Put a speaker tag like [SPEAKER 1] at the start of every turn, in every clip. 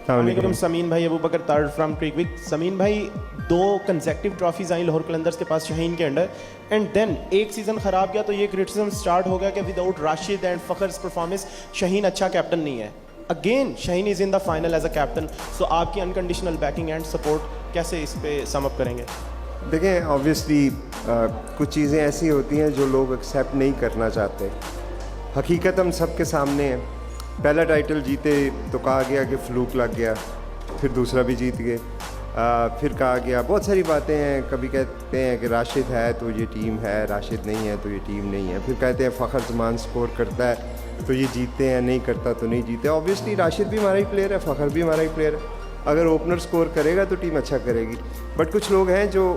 [SPEAKER 1] वालेकुम समीन भाई, अबू बकर तार फ्रॉम ट्रिकविक। समीन भाई, 2 कंसेक्टिव ट्रॉफीज आई लाहौर कलंदर्स के पास शाहीन के अंडर, एंड देन एक सीज़न ख़राब गया तो ये क्रिटिसिज्म स्टार्ट हो गया कि without Rashid and Fakhar's performance Shaheen अच्छा कैप्टन नहीं है। Again Shaheen is in the final as a captain, so आपकी अनकंडीशनल बैकिंग एंड सपोर्ट कैसे इस पे सम अप करेंगे?
[SPEAKER 2] देखें, ऑब्वियसली कुछ चीज़ें ऐसी होती हैं जो लोग एक्सेप्ट नहीं करना चाहते। हकीकत हम सबके सामने है। पहला टाइटल जीते तो कहा गया कि फ्लूक लग गया, फिर दूसरा भी जीत गए, फिर कहा गया बहुत सारी बातें हैं। कभी कहते हैं कि राशिद है तो ये टीम है, राशिद नहीं है तो ये टीम नहीं है। फिर कहते हैं फ़खर जमान स्कोर करता है तो ये जीतते हैं, नहीं करता तो नहीं जीते। ऑब्वियसली राशिद भी हमारा ही प्लेयर है, फ़खर भी हमारा ही प्लेयर है। अगर ओपनर स्कोर करेगा तो टीम अच्छा करेगी। बट कुछ लोग हैं जो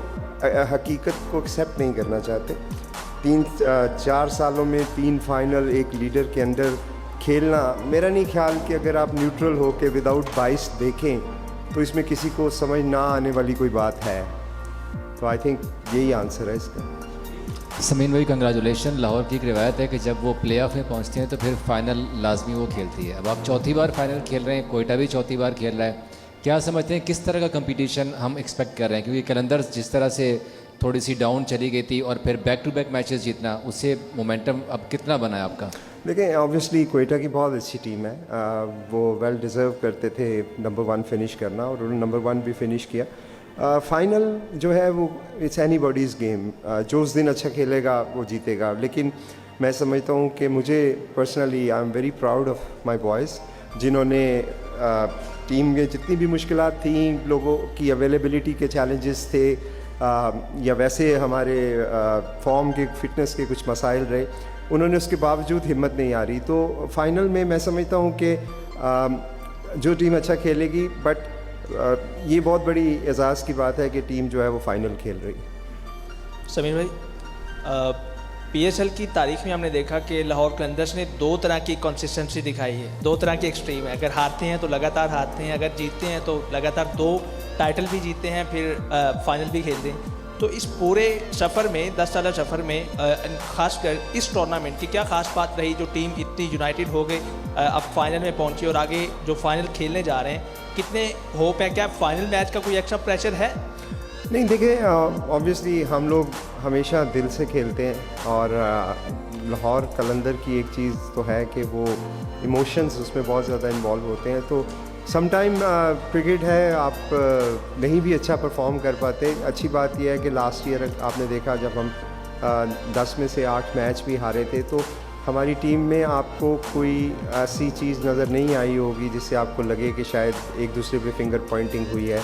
[SPEAKER 2] हकीकत को एक्सेप्ट नहीं करना चाहते। 3-4 सालों में 3 फाइनल एक लीडर के अंडर खेलना, मेरा नहीं ख्याल कि अगर आप न्यूट्रल हो के विदाउट बाइस देखें तो इसमें किसी को समझ ना आने वाली कोई बात है। तो आई थिंक यही आंसर है इसका।
[SPEAKER 3] समीन भाई, कंग्रेचुलेशन। लाहौर की एक रिवायत है कि जब वो प्ले ऑफ में पहुंचते हैं तो फिर फाइनल लाजमी वो खेलती है। अब आप चौथी बार फाइनल खेल रहे हैं, कोयटा भी चौथी बार खेल रहा है। क्या समझते हैं किस तरह का कंपटीशन हम एक्सपेक्ट कर रहे हैं? क्योंकि कलंदर्स जिस तरह से थोड़ी सी डाउन चली गई थी और फिर बैक टू बैक मैचेस जीतना, उससे मोमेंटम अब कितना बना है आपका?
[SPEAKER 2] देखें, ऑब्वियसली कोयटा की बहुत अच्छी टीम है। वो वेल डिज़र्व करते थे नंबर 1 फिनिश करना और उन्होंने नंबर 1 भी फिनिश किया। फाइनल जो है वो इट्स एनीबॉडीज़ गेम। जो उस दिन अच्छा खेलेगा वो जीतेगा। लेकिन मैं समझता हूँ कि मुझे personally I am very proud of my boys, जिन्होंने टीम में जितनी भी मुश्किलात थी, लोगों की अवेलेबिलिटी के चैलेंजेस थे, या वैसे हमारे फॉर्म के फिटनेस के कुछ मसाइल रहे, उन्होंने उसके बावजूद हिम्मत नहीं आ रही। तो फाइनल में मैं समझता हूँ कि जो टीम अच्छा खेलेगी, बट ये बहुत बड़ी एजाज़ की बात है कि टीम जो है वो फाइनल खेल रही है।
[SPEAKER 4] समीर भाई, पीएसएल की तारीख में हमने देखा कि लाहौर कलंदर्स ने 2 तरह की कंसिस्टेंसी दिखाई है, 2 तरह के एक्सट्रीम है। अगर हारते हैं तो लगातार हारते हैं, अगर जीतते हैं तो लगातार 2 टाइटल भी जीतते हैं, फिर फाइनल भी खेलते हैं। तो इस पूरे सफ़र में, 10 साल सफ़र में, ख़ासकर इस टूर्नामेंट की क्या ख़ास बात रही जो टीम इतनी यूनाइटेड हो गई, अब फाइनल में पहुंची और आगे जो फाइनल खेलने जा रहे हैं, कितने होप है? क्या फाइनल मैच का कोई एक्स्ट्रा प्रेशर है?
[SPEAKER 2] नहीं, देखिए, ऑब्वियसली हम लोग हमेशा दिल से खेलते हैं और लाहौर कलंदर की एक चीज़ तो है कि वो इमोशंस उसमें बहुत ज़्यादा इन्वॉल्व होते हैं। तो समटाइम क्रिकेट है, आप नहीं भी अच्छा परफॉर्म कर पाते। अच्छी बात यह है कि लास्ट ईयर आपने देखा जब हम 10 में से 8 मैच भी हारे थे, तो हमारी टीम में आपको कोई ऐसी चीज़ नज़र नहीं आई होगी जिससे आपको लगे कि शायद एक दूसरे पे फिंगर पॉइंटिंग हुई है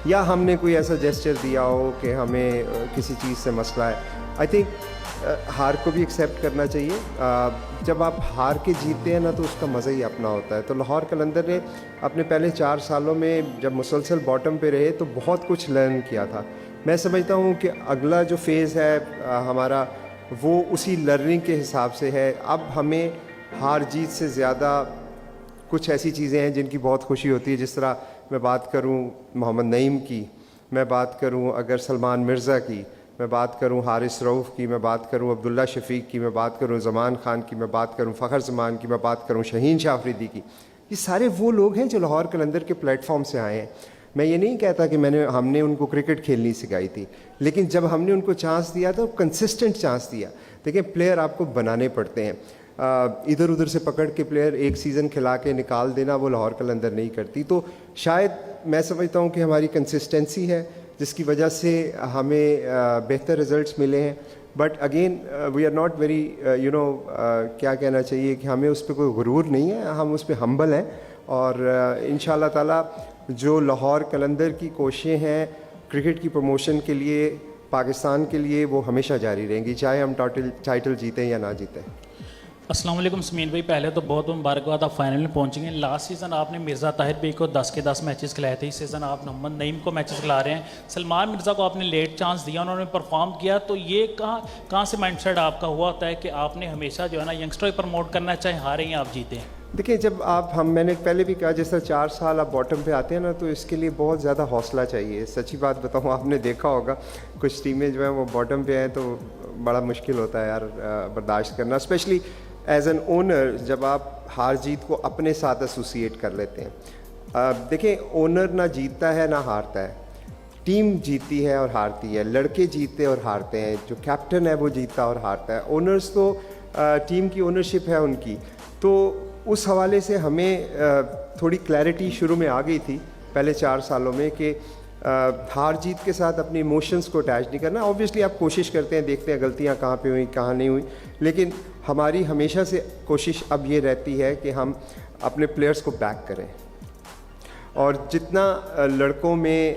[SPEAKER 2] या हमने कोई ऐसा जेस्चर दिया हो कि हमें किसी चीज़ से मसला है। आई थिंक हार को भी एक्सेप्ट करना चाहिए। जब आप हार के जीतते हैं ना तो उसका मज़ा ही अपना होता है। तो लाहौर कलंदर ने अपने पहले 4 सालों में जब मुसलसल बॉटम पे रहे तो बहुत कुछ लर्न किया था। मैं समझता हूँ कि अगला जो फेज़ है हमारा, वो उसी लर्निंग के हिसाब से है। अब हमें हार जीत से ज़्यादा कुछ ऐसी चीज़ें हैं जिनकी बहुत खुशी होती है। जिस तरह मैं बात करूं मोहम्मद नईम की, मैं बात करूं अगर सलमान मिर्ज़ा की, मैं बात करूं हारिस रऊफ़ की, मैं बात करूं अब्दुल्ला शफीक की, मैं बात करूं ज़मान खान की, मैं बात करूं फ़खर ज़मान की, मैं बात करूं शाहीन शाह अफरीदी की। ये सारे वो लोग हैं जो लाहौर कलंदर के प्लेटफॉर्म से आए हैं। मैं ये नहीं कहता कि हमने उनको क्रिकेट खेलनी सिखाई थी, लेकिन जब हमने उनको चांस दिया तो कंसिस्टेंट चांस दिया। देखिए, प्लेयर आपको बनाने पड़ते हैं। इधर उधर से पकड़ के प्लेयर एक सीज़न खिला के निकाल देना वो लाहौर कलंदर नहीं करती। तो शायद मैं समझता हूँ कि हमारी कंसिस्टेंसी है जिसकी वजह से हमें बेहतर रिजल्ट्स मिले हैं। But again we are not very क्या कहना चाहिए कि हमें उस पर कोई गुरूर नहीं है, हम उस पर हम्बल हैं। और इंशाल्लाह ताला जो लाहौर कलंदर की कोशिशें हैं क्रिकेट की प्रमोशन के लिए, पाकिस्तान के लिए, वो हमेशा जारी रहेंगी, चाहे हम टाइटल जीतें या ना जीतें।
[SPEAKER 5] अस्सलाम वालेकुम समीन भाई, पहले तो बहुत मुबारकबाद, आप फाइनल में पहुंच गए। लास्ट सीज़न आपने मिर्ज़ा ताहिर भाई को 10 के 10 मैचेस खिलाए थे, इस सीज़न आप मोहम्मद नईम को मैचेस खिला रहे हैं। सलमान मिर्ज़ा को आपने लेट चांस दिया, उन्होंने परफॉर्म किया। तो ये कहाँ से माइंडसेट आपका हुआ होता है कि आपने हमेशा जो है ना यंगस्टर प्रमोट करना, चाहे हारें या आप जीतें?
[SPEAKER 2] देखिए, जब मैंने पहले भी कहा, जिस तरह 4 साल आप बॉटम पे आते हैं ना, तो इसके लिए बहुत ज़्यादा हौसला चाहिए। सच्ची बात बताऊँ, आपने देखा होगा कुछ टीमें जो हैं वो बॉटम पे हैं तो बड़ा मुश्किल होता है यार बर्दाश्त करना, स्पेशली एज एन ओनर जब आप हार जीत को अपने साथ एसोसिएट कर लेते हैं। देखिए, ओनर ना जीतता है ना हारता है, टीम जीतती है और हारती है, लड़के जीतते और हारते हैं, जो कैप्टन है वो जीतता और हारता है। ओनर्स तो टीम की ओनरशिप है उनकी, तो उस हवाले से हमें थोड़ी क्लैरिटी शुरू में आ गई थी पहले 4 सालों में कि हार जीत के साथ अपने इमोशंस को अटैच नहीं करना। ऑब्वियसली आप कोशिश करते हैं, देखते हैं गलतियां कहाँ पे हुई कहाँ नहीं हुई, लेकिन हमारी हमेशा से कोशिश अब ये रहती है कि हम अपने प्लेयर्स को बैक करें, और जितना लड़कों में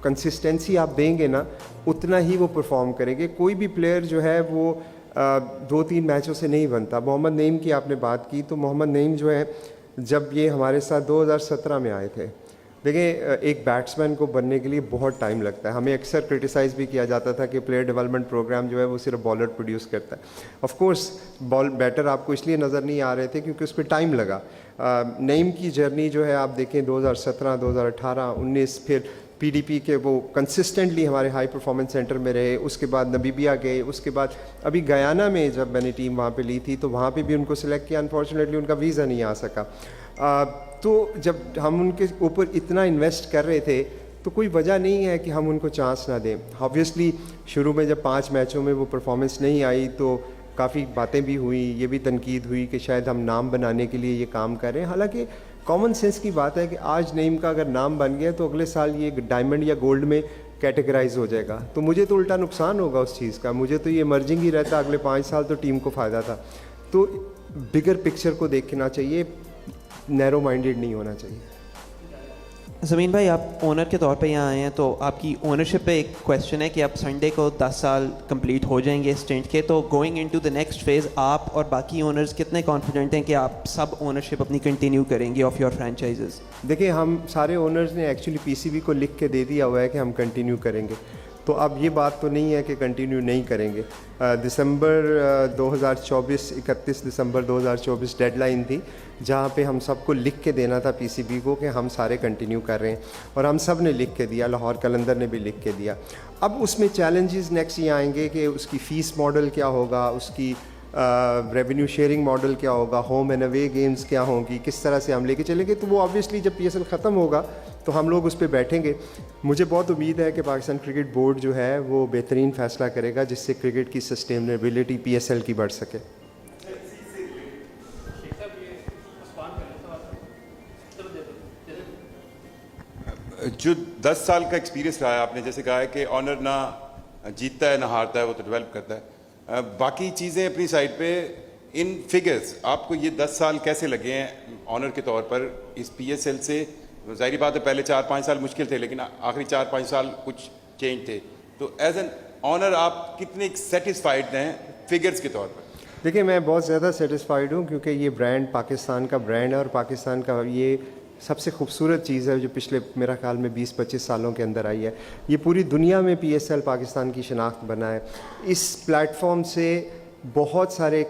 [SPEAKER 2] कंसिस्टेंसी आप देंगे ना, उतना ही वो परफॉर्म करेंगे। कोई भी प्लेयर जो है वो 2-3 मैचों से नहीं बनता। मोहम्मद नईम की आपने बात की, तो मोहम्मद नईम जो है, जब ये हमारे साथ 2017 में आए थे, देखिए एक बैट्समैन को बनने के लिए बहुत टाइम लगता है। हमें अक्सर क्रिटिसाइज़ भी किया जाता था कि प्लेयर डेवलपमेंट प्रोग्राम जो है वो सिर्फ बॉलर प्रोड्यूस करता है। ऑफ कोर्स बॉल बैटर आपको इसलिए नज़र नहीं आ रहे थे क्योंकि उस पर टाइम लगा। नईम की जर्नी जो है आप देखें 2017, 2018, 19, फिर पीडीपी के वो कंसिस्टेंटली हमारे हाई परफॉर्मेंस सेंटर में रहे, उसके बाद नबीबिया गए, उसके बाद अभी गयाना में जब मैंने टीम वहाँ पे ली थी तो वहाँ पे भी उनको सिलेक्ट किया, अनफॉर्चुनेटली उनका वीज़ा नहीं आ सका। तो जब हम उनके ऊपर इतना इन्वेस्ट कर रहे थे तो कोई वजह नहीं है कि हम उनको चांस ना दें। ऑब्वियसली शुरू में जब 5 मैचों में वो परफॉर्मेंस नहीं आई तो काफ़ी बातें भी हुई, ये भी तनकीद हुई कि शायद हम नाम बनाने के लिए ये काम कर रहे हैं। हालांकि कॉमन सेंस की बात है कि आज नईम का अगर नाम बन गया तो अगले साल ये डायमंड या गोल्ड में कैटेगराइज हो जाएगा, तो मुझे तो उल्टा नुकसान होगा उस चीज़ का। मुझे तो ये इमर्जिंग ही रहता, अगले 5 साल तो टीम को फ़ायदा था। तो बिगर पिक्चर को देखना चाहिए, नैरो माइंडेड नहीं होना चाहिए।
[SPEAKER 6] ज़मीन भाई, आप ओनर के तौर पे यहाँ आए हैं, तो आपकी ओनरशिप पे एक क्वेश्चन है कि आप संडे को 10 साल कंप्लीट हो जाएंगे स्टेंट के, तो going into the next phase आप और बाकी ओनर्स कितने कॉन्फिडेंट हैं कि आप सब ओनरशिप अपनी कंटिन्यू करेंगे ऑफ योर फ्रेंचाइजेस?
[SPEAKER 2] देखिए, हम सारे ओनर्स ने एक्चुअली पीसीबी को लिख के दे दिया हुआ है कि हम कंटिन्यू करेंगे, तो अब ये बात तो नहीं है कि कंटिन्यू नहीं करेंगे। दिसंबर 2024, 31 दिसंबर 2024 डेडलाइन थी जहाँ पे हम सबको लिख के देना था पीसीबी को कि हम सारे कंटिन्यू कर रहे हैं, और हम सब ने लिख के दिया, लाहौर कलंदर ने भी लिख के दिया। अब उसमें चैलेंजेस नेक्स्ट ये आएंगे कि उसकी फ़ीस मॉडल क्या होगा, उसकी रेवेन्यू शेयरिंग मॉडल क्या होगा, होम एंड अवे गेम्स क्या होंगी, किस तरह से हम लेके चलेंगे। तो वो ऑब्वियसली जब पीएसएल ख़त्म होगा तो हम लोग उस पर बैठेंगे। मुझे बहुत उम्मीद है कि पाकिस्तान क्रिकेट बोर्ड जो है वो बेहतरीन फ़ैसला करेगा जिससे क्रिकेट की सस्टेनेबिलिटी पीएसएल की बढ़ सके।
[SPEAKER 7] जो 10 साल का एक्सपीरियंस रहा है, आपने जैसे कहा है कि ऑनर ना जीतता है ना हारता है, वो तो डेवलप करता है। बाकी चीज़ें अपनी साइड पे, इन फिगर्स आपको ये 10 साल कैसे लगे हैं ऑनर के तौर पर इस पीएसएल से? ज़ाहिर बात है पहले 4-5 साल मुश्किल थे, लेकिन आखिरी 4-5 साल कुछ चेंज थे, तो एज एन ऑनर आप कितने सेटिस्फाइड हैं फिगर्स के तौर पर?
[SPEAKER 2] देखिए, मैं बहुत ज़्यादा सेटिस्फाइड हूँ क्योंकि ये ब्रांड पाकिस्तान का ब्रांड है, और पाकिस्तान का ये सबसे खूबसूरत चीज़ है जो पिछले मेरा ख्याल में 20-25 सालों के अंदर आई है। ये पूरी दुनिया में पीएसएल पाकिस्तान की शनाख्त बना है। इस प्लेटफॉर्म से बहुत सारे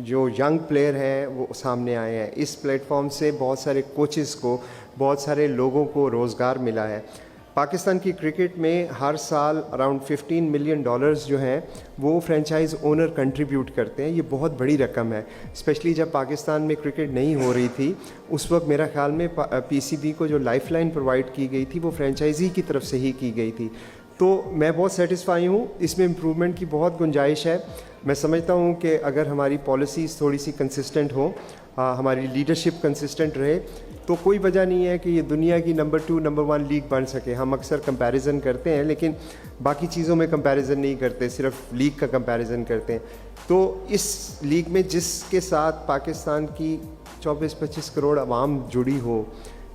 [SPEAKER 2] जो यंग प्लेयर हैं वो सामने आए हैं। इस प्लेटफॉर्म से बहुत सारे कोचेस को, बहुत सारे लोगों को रोज़गार मिला है। पाकिस्तान की क्रिकेट में हर साल अराउंड $15 मिलियन जो हैं वो फ्रेंचाइज ओनर कंट्रीब्यूट करते हैं। ये बहुत बड़ी रकम है, स्पेशली जब पाकिस्तान में क्रिकेट नहीं हो रही थी उस वक्त मेरा ख्याल में पीसीबी को जो लाइफलाइन प्रोवाइड की गई थी वो फ्रेंचाइजी की तरफ से ही की गई थी। तो मैं बहुत सेटिस्फाई हूँ, इसमें इम्प्रूवमेंट की बहुत गुंजाइश है। मैं समझता हूँ कि अगर हमारी पॉलिसीज़ थोड़ी सी कंसिस्टेंट हो, हमारी लीडरशिप कंसिस्टेंट रहे, तो कोई वजह नहीं है कि ये दुनिया की नंबर 2, नंबर 1 लीग बन सके। हम अक्सर कंपैरिजन करते हैं लेकिन बाकी चीज़ों में कंपैरिजन नहीं करते, सिर्फ लीग का कंपैरिजन करते हैं। तो इस लीग में जिसके साथ पाकिस्तान की 24-25 करोड़ आवाम जुड़ी हो,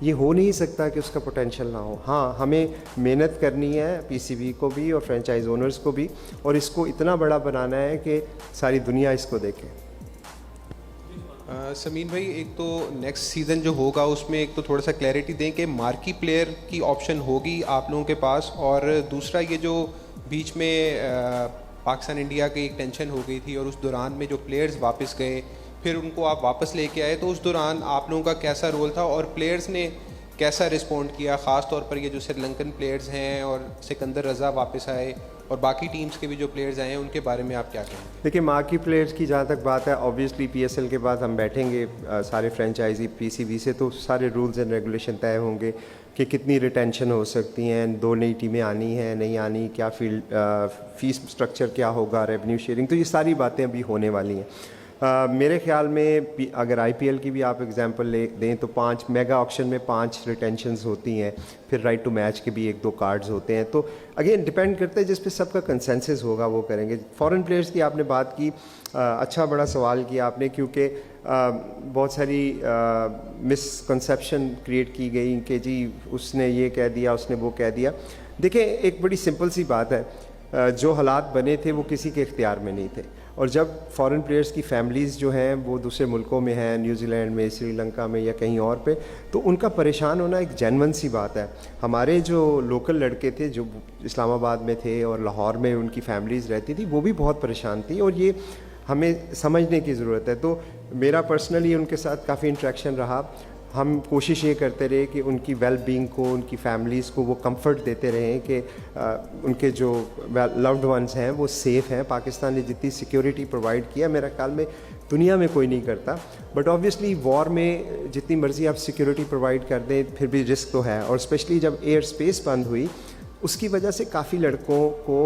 [SPEAKER 2] ये हो नहीं सकता कि उसका पोटेंशियल ना हो। हाँ, हमें मेहनत करनी है, पीसीबी को भी और फ्रेंचाइज ओनर्स को भी, और इसको इतना बड़ा बनाना है कि सारी दुनिया इसको देखे।
[SPEAKER 8] समीन भाई, एक तो नेक्स्ट सीज़न जो होगा उसमें एक तो थोड़ा सा क्लैरिटी दें कि मार्की प्लेयर की ऑप्शन होगी आप लोगों के पास, और दूसरा ये जो बीच में पाकिस्तान इंडिया की एक टेंशन हो गई थी और उस दौरान में जो प्लेयर्स वापस गए फिर उनको आप वापस लेके आए, तो उस दौरान आप लोगों का कैसा रोल था और प्लेयर्स ने कैसा रिस्पॉन्ड किया, ख़ास तौर पर ये जो श्रीलंकन प्लेयर्स हैं और सिकंदर रज़ा वापस आए और बाकी टीम्स के भी जो प्लेयर्स आए हैं उनके बारे में आप क्या कहेंगे?
[SPEAKER 2] देखिए, मार्की प्लेयर्स की जहाँ तक बात है, ऑब्वियसली पीएसएल के बाद हम बैठेंगे सारे फ्रेंचाइजी पीसीबी से, तो सारे रूल्स एंड रेगुलेशन तय होंगे कि कितनी रिटेंशन हो सकती हैं, 2 नई टीमें आनी हैं नहीं आनी, क्या फीस स्ट्रक्चर क्या होगा, रेवेन्यू शेयरिंग, तो ये सारी बातें अभी होने वाली हैं। मेरे ख्याल में अगर आईपीएल की भी आप एग्जांपल ले दें तो 5 मेगा ऑक्शन में 5 रिटेंशंस होती हैं, फिर राइट टू मैच के भी 1-2 कार्ड्स होते हैं। तो अगेन डिपेंड करता है जिस पे सबका कंसेंसस होगा वो करेंगे। फॉरेन प्लेयर्स की आपने बात की, अच्छा बड़ा सवाल किया आपने, क्योंकि बहुत सारी मिसकंसेप्शन क्रिएट की गई कि जी उसने ये कह दिया, उसने वो कह दिया। देखिए, एक बड़ी सिंपल सी बात है, जो हालात बने थे वो किसी के इख्तियार में नहीं थे, और जब फॉरेन प्लेयर्स की फैमिलीज़ जो हैं वो दूसरे मुल्कों में हैं, न्यूजीलैंड में, श्रीलंका में या कहीं और पे, तो उनका परेशान होना एक जेन्युइन सी बात है। हमारे जो लोकल लड़के थे जो इस्लामाबाद में थे और लाहौर में उनकी फैमिलीज़ रहती थी, वो भी बहुत परेशान थी, और ये हमें समझने की ज़रूरत है। तो मेरा पर्सनली उनके साथ काफ़ी इंटरेक्शन रहा। हम कोशिश ये करते रहे कि उनकी वेल बीइंग को, उनकी फैमिलीज़ को वो कंफर्ट देते रहें कि उनके जो लव्ड वंस हैं वो सेफ़ हैं। पाकिस्तान ने जितनी सिक्योरिटी प्रोवाइड किया, मेरा ख्याल में दुनिया में कोई नहीं करता। बट ऑब्वियसली वॉर में जितनी मर्ज़ी आप सिक्योरिटी प्रोवाइड कर दें, फिर भी रिस्क तो है, और स्पेशली जब एयर स्पेस बंद हुई उसकी वजह से काफ़ी लड़कों को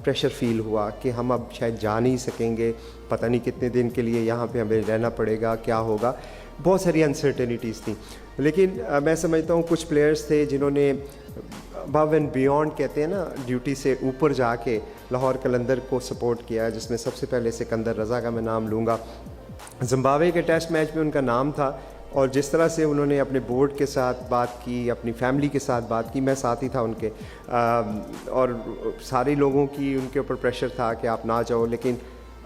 [SPEAKER 2] प्रेशर फील हुआ कि हम अब शायद जा नहीं सकेंगे, पता नहीं कितने दिन के लिए यहाँ पे हमें रहना पड़ेगा, क्या होगा, बहुत सारी अनसर्टेनिटीज़ थी। लेकिन मैं समझता हूँ कुछ प्लेयर्स थे जिन्होंने अबव एंड बियॉन्ड, कहते हैं ना, ड्यूटी से ऊपर जाके लाहौर कलंदर को सपोर्ट किया, जिसमें सबसे पहले सिकंदर रज़ा का मैं नाम लूँगा। जिम्बाब्वे के टेस्ट मैच में उनका नाम था, और जिस तरह से उन्होंने अपने बोर्ड के साथ बात की, अपनी फैमिली के साथ बात की, मैं साथ ही था उनके, और सारे लोगों की उनके ऊपर प्रेशर था कि आप ना जाओ, लेकिन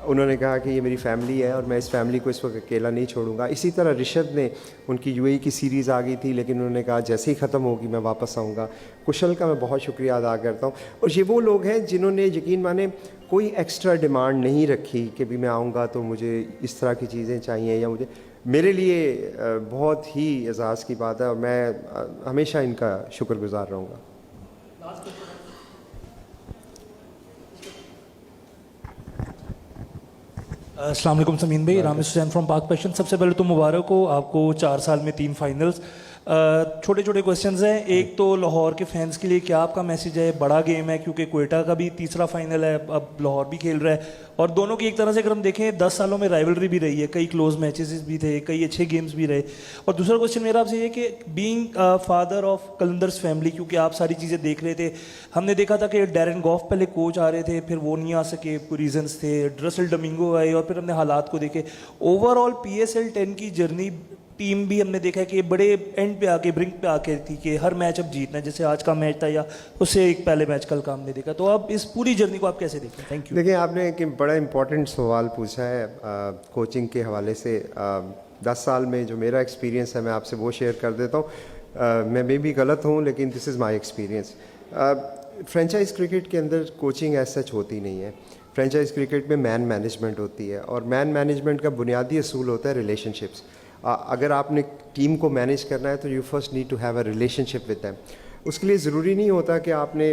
[SPEAKER 2] उन्होंने कहा कि ये मेरी फैमिली है और मैं इस फैमिली को इस वक्त अकेला नहीं छोड़ूंगा। इसी तरह रिशद ने, उनकी यूएई की सीरीज़ आ गई थी, लेकिन उन्होंने कहा जैसे ही ख़त्म होगी मैं वापस आऊँगा। कुशल का मैं बहुत शुक्रिया अदा करता हूँ। और ये वो लोग हैं जिन्होंने यकीन माने कोई एक्स्ट्रा डिमांड नहीं रखी कि भी मैं आऊँगा तो मुझे इस तरह की चीज़ें चाहिए, या मुझे, मेरे लिए बहुत ही एजाज़ की बात है, और मैं हमेशा इनका शुक्रगुज़ार रहूँगा।
[SPEAKER 9] अस्सलाम वालेकुम समीन भाई, रामेश हुसैन फ्रॉम पाक पैशन। सबसे पहले तो मुबारक हो आपको 4 साल में 3 फाइनल्स। छोटे छोटे क्वेश्चंस हैं। एक तो लाहौर के फैंस के लिए क्या आपका मैसेज है? बड़ा गेम है क्योंकि कोयटा का भी तीसरा फाइनल है, अब लाहौर भी खेल रहा है, और दोनों की एक तरह से अगर हम देखें 10 सालों में राइवलरी भी रही है, कई क्लोज मैचेस भी थे, कई अच्छे गेम्स भी रहे। और दूसरा क्वेश्चन मेरा आपसे ये कि being father of Qalandars family, क्योंकि आप सारी चीज़ें देख रहे थे, हमने देखा था कि डैरन गॉफ पहले कोच आ रहे थे, फिर वो नहीं आ सके, रीजंस थे, रसल डोमिंगो आए, और फिर हमने हालात को देखे। ओवरऑल PSL 10 की जर्नी, टीम भी हमने देखा है कि बड़े एंड पे आके, ब्रिंक पे आके थी कि हर मैच अब जीतना है, जैसे आज का मैच था या उससे एक पहले मैच कल का हमने देखा। तो अब इस पूरी जर्नी को आप कैसे देखते हैं? Thank you.
[SPEAKER 2] देखिए, आपने एक बड़ा इंपॉर्टेंट सवाल पूछा है कोचिंग के हवाले से। 10 साल में जो मेरा एक्सपीरियंस है मैं आपसे वो शेयर कर देता हूँ। मैं मे भी गलत हूँ, लेकिन this is my experience. Franchise cricket के अंदर कोचिंग एज सच होती नहीं है। फ्रेंचाइज क्रिकेट में मैन मैनेजमेंट होती है, और मैन मैनेजमेंट का बुनियादी असूल होता है रिलेशनशिप्स। अगर आपने टीम को मैनेज करना है तो you first need to have a relationship with them. उसके लिए ज़रूरी नहीं होता कि आपने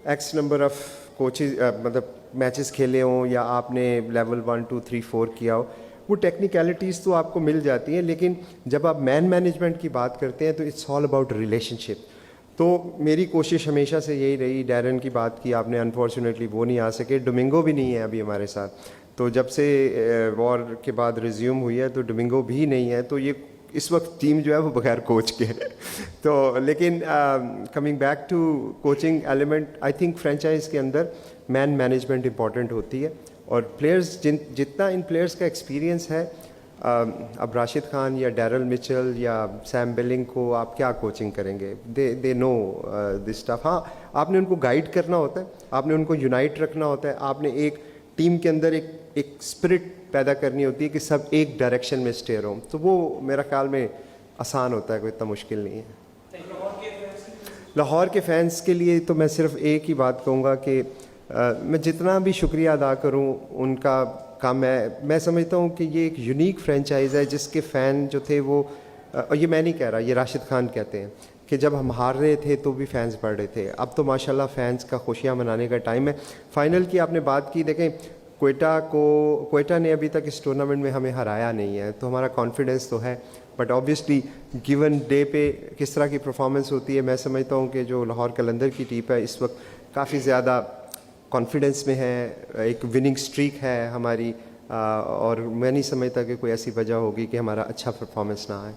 [SPEAKER 2] एक्स नंबर ऑफ कोचेज मतलब मैचेस खेले हों, या आपने लेवल 1 2 3 4 किया हो। वो टेक्निकलिटीज़ तो आपको मिल जाती हैं, लेकिन जब आप मैन मैनेजमेंट की बात करते हैं तो इट्स ऑल अबाउट रिलेशनशिप। तो मेरी कोशिश हमेशा से यही रही। डैरन की बात की आपने, अनफॉर्चुनेटली वो नहीं आ सके, डोमिंगो भी नहीं है अभी हमारे साथ। तो जब से वॉर के बाद रिज्यूम हुई है तो डोमिंगो भी नहीं है, तो ये इस वक्त टीम जो है वो बगैर कोच के है। तो लेकिन coming back to coaching element, I think franchise के अंदर मैन मैनेजमेंट इंपॉर्टेंट होती है, और प्लेयर्स जितना इन प्लेयर्स का एक्सपीरियंस है, अब राशिद खान या डैरल मिचेल या सैम बिलिंग को आप क्या कोचिंग करेंगे? They know this stuff. हाँ, आपने उनको गाइड करना होता है, आपने उनको यूनाइट रखना होता है, आपने एक टीम के अंदर एक स्पिरिट पैदा करनी होती है कि सब एक डायरेक्शन में स्टेयर हों। तो वो मेरा ख्याल में आसान होता है, कोई इतना मुश्किल नहीं है। लाहौर के फैंस के लिए तो मैं सिर्फ एक ही बात कहूँगा कि मैं जितना भी शुक्रिया अदा करूँ उनका कम है। मैं समझता हूँ कि ये एक यूनिक फ्रेंचाइज़ है जिसके फ़ैन जो थे वो और ये मैं नहीं कह रहा, ये राशिद खान कहते हैं कि जब हम हार रहे थे तो भी फैंस बढ़ रहे थे, अब तो माशाल्लाह फैंस का खुशियाँ मनाने का टाइम है। फाइनल की आपने बात की, देखें क्वेटा ने अभी तक इस टूर्नामेंट में हमें हराया नहीं है, तो हमारा कॉन्फिडेंस तो है, बट ऑब्वियसली गिवन डे पे किस तरह की परफॉर्मेंस होती है, मैं समझता हूँ कि जो लाहौर कलंदर की टीम है इस वक्त काफ़ी ज़्यादा कॉन्फिडेंस में है, एक विनिंग स्ट्रीक है हमारी, और मैं नहीं समझता कि कोई ऐसी वजह होगी कि हमारा अच्छा परफॉर्मेंस ना आए।